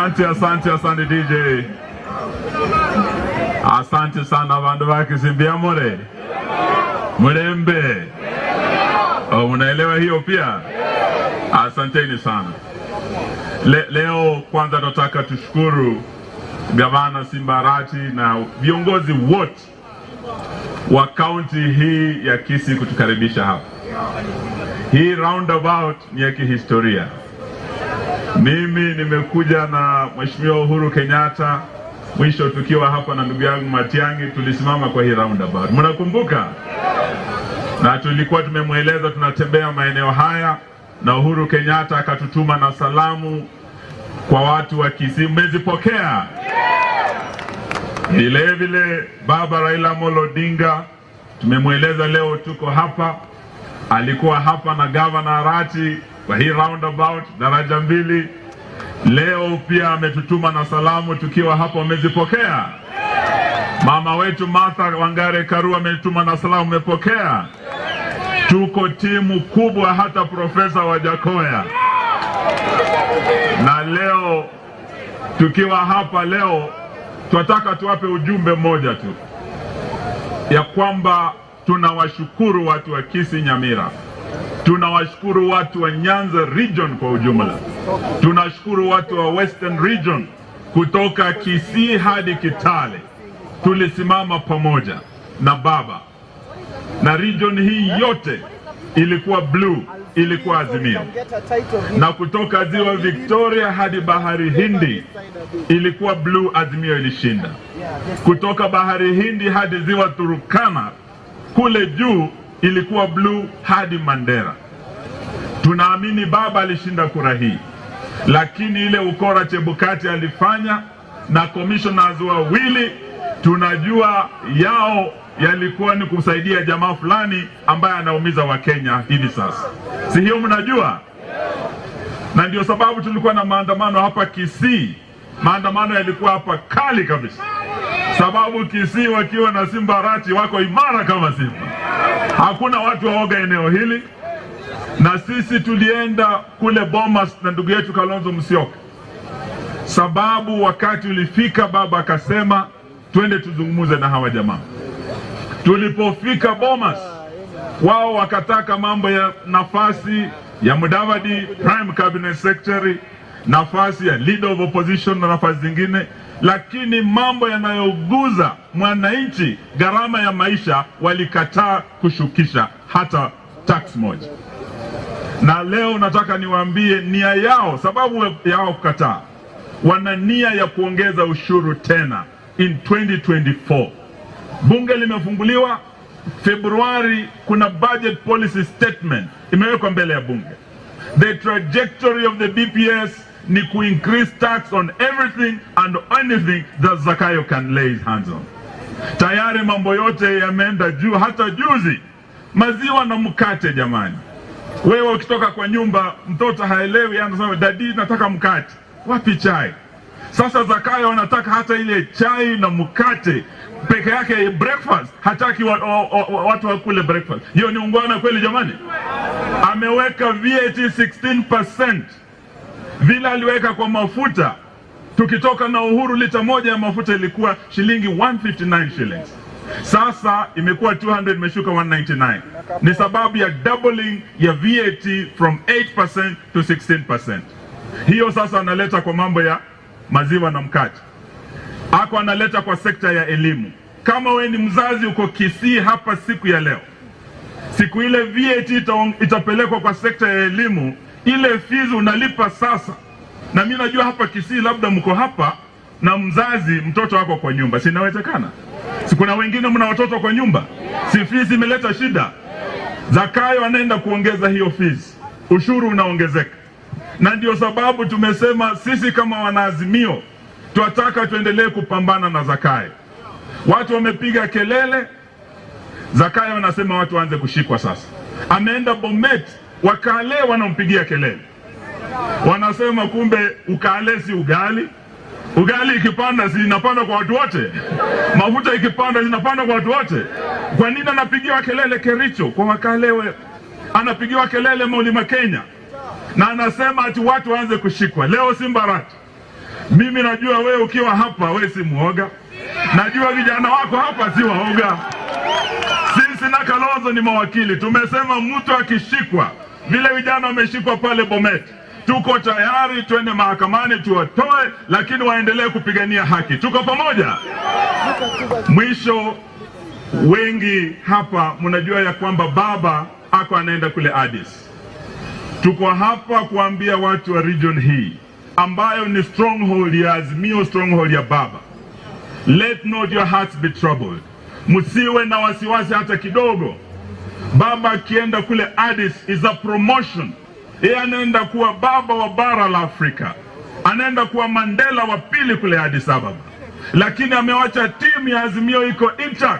Asante DJ. Asante sana bandu ba Kisii more. Murembe. Unaelewa hiyo pia? Asanteni sana. Leo kwanza nataka tushukuru Gavana Simbarati na viongozi wote wa kaunti hii ya Kisii kutukaribisha hapa. Hii roundabout ni ya kihistoria. Mimi nimekuja na Mheshimiwa Uhuru Kenyatta, mwisho tukiwa hapa na ndugu yangu Matiang'i, tulisimama kwa hii roundabout. Mnakumbuka? Na tulikuwa tumemweleza tunatembea maeneo haya, na Uhuru Kenyatta akatutuma na salamu kwa watu wa Kisii. Mmezipokea? Vile vile Baba Raila Amolo Odinga tumemweleza leo tuko hapa. Alikuwa hapa na Governor Arati kwa hii roundabout daraja mbili. Leo pia ametutuma na salamu tukiwa hapa. Mmezipokea? Mama wetu Martha Wangare Karua ametutuma na salamu. Mmepokea? Tuko timu kubwa, hata Profesa Wajakoya. Na leo tukiwa hapa leo tunataka tuwape ujumbe mmoja tu, ya kwamba tunawashukuru watu wa Kisii Nyamira, tunawashukuru watu wa Nyanza region kwa ujumla, tunashukuru watu wa Western region kutoka Kisii hadi Kitale. Tulisimama pamoja na baba, na region hii yote ilikuwa blue, ilikuwa Azimio. Na kutoka ziwa Victoria hadi bahari Hindi ilikuwa blue, Azimio ilishinda. Kutoka bahari Hindi hadi ziwa Turkana kule juu ilikuwa blue hadi Mandera. Tunaamini baba alishinda kura hii, lakini ile ukora Chebukati alifanya na commissioners wawili, tunajua yao yalikuwa ni kusaidia jamaa fulani ambaye anaumiza Wakenya hivi sasa. Si hiyo mnajua? Na ndio sababu tulikuwa na maandamano hapa Kisii. Maandamano yalikuwa hapa kali kabisa, sababu Kisii wakiwa na Simbarati wako imara kama simba. Hakuna watu waoga eneo hili. Na sisi tulienda kule Bomas na ndugu yetu Kalonzo Musyoka, sababu wakati ulifika baba akasema twende tuzungumuze na hawa jamaa. Tulipofika Bomas, wao wakataka mambo ya nafasi ya Mudavadi Prime Cabinet Secretary, nafasi ya Leader of Opposition na nafasi zingine, lakini mambo yanayoguza mwananchi, gharama ya maisha, walikataa kushukisha hata tax moja. Na leo nataka niwaambie nia yao, sababu yao kukataa, wana nia ya kuongeza ushuru tena in 2024. Bunge limefunguliwa Februari, kuna budget policy statement imewekwa mbele ya bunge. The trajectory of the BPS ni ku increase tax on everything and anything that Zakayo can lay his hands on. Tayari mambo yote yameenda juu, hata juzi maziwa na mkate. Jamani, wewe ukitoka kwa nyumba mtoto haelewi, anasema dadi nataka mkate, wapi chai? Sasa Zakayo anataka hata ile chai na mkate peke yake, breakfast hataki watu wakule breakfast. Hiyo ni ungwana kweli jamani? Ameweka VAT 16%. Vile aliweka kwa mafuta, tukitoka na uhuru lita moja ya mafuta ilikuwa shilingi 159 shillings. Sasa imekuwa 200, imeshuka 199. Ni sababu ya doubling ya VAT from 8% to 16%. Hiyo sasa analeta kwa mambo ya maziwa na mkate. Ako analeta kwa sekta ya elimu. Kama we ni mzazi uko Kisii hapa siku ya leo, siku ile VAT itapelekwa kwa sekta ya elimu, ile fees unalipa sasa. Na mimi najua hapa Kisii labda mko hapa na mzazi mtoto wako kwa nyumba, si inawezekana? Si kuna wengine mna watoto kwa nyumba? Si fees imeleta shida? Zakayo anaenda kuongeza hiyo fees, ushuru unaongezeka. Na ndio sababu tumesema sisi kama wanaazimio tunataka tuendelee kupambana na Zakayo. Watu wamepiga kelele, Zakayo anasema watu waanze kushikwa sasa. Ameenda Bomet, Wakale wanampigia kelele. Wanasema kumbe ukale si ugali. Ugali ikipanda si inapanda kwa watu wote. Mafuta ikipanda inapanda kwa watu wote. Kwa nini anapigiwa kelele Kericho kwa Wakale? Anapigiwa kelele Mlima Kenya. Na anasema ati watu waanze kushikwa. Leo Simbarati Mimi najua wewe ukiwa hapa wewe si muoga. Najua vijana wako hapa si waoga. Sisi na Kalonzo ni mawakili. Tumesema mtu akishikwa, vile vijana wameshikwa pale Bomet, tuko tayari twende mahakamani tuwatoe, lakini waendelee kupigania haki. Tuko pamoja. Mwisho, wengi hapa mnajua ya kwamba baba ako anaenda kule Addis. Tuko hapa kuambia watu wa region hii ambayo ni stronghold ya Azimio, stronghold ya baba. Let not your hearts be troubled. Msiwe na wasiwasi hata kidogo. Baba akienda kule Addis is a promotion. Yeye anaenda kuwa baba wa bara la Afrika. Anaenda kuwa Mandela wa pili kule Addis Ababa. Lakini amewacha timu ya Azimio iko intact.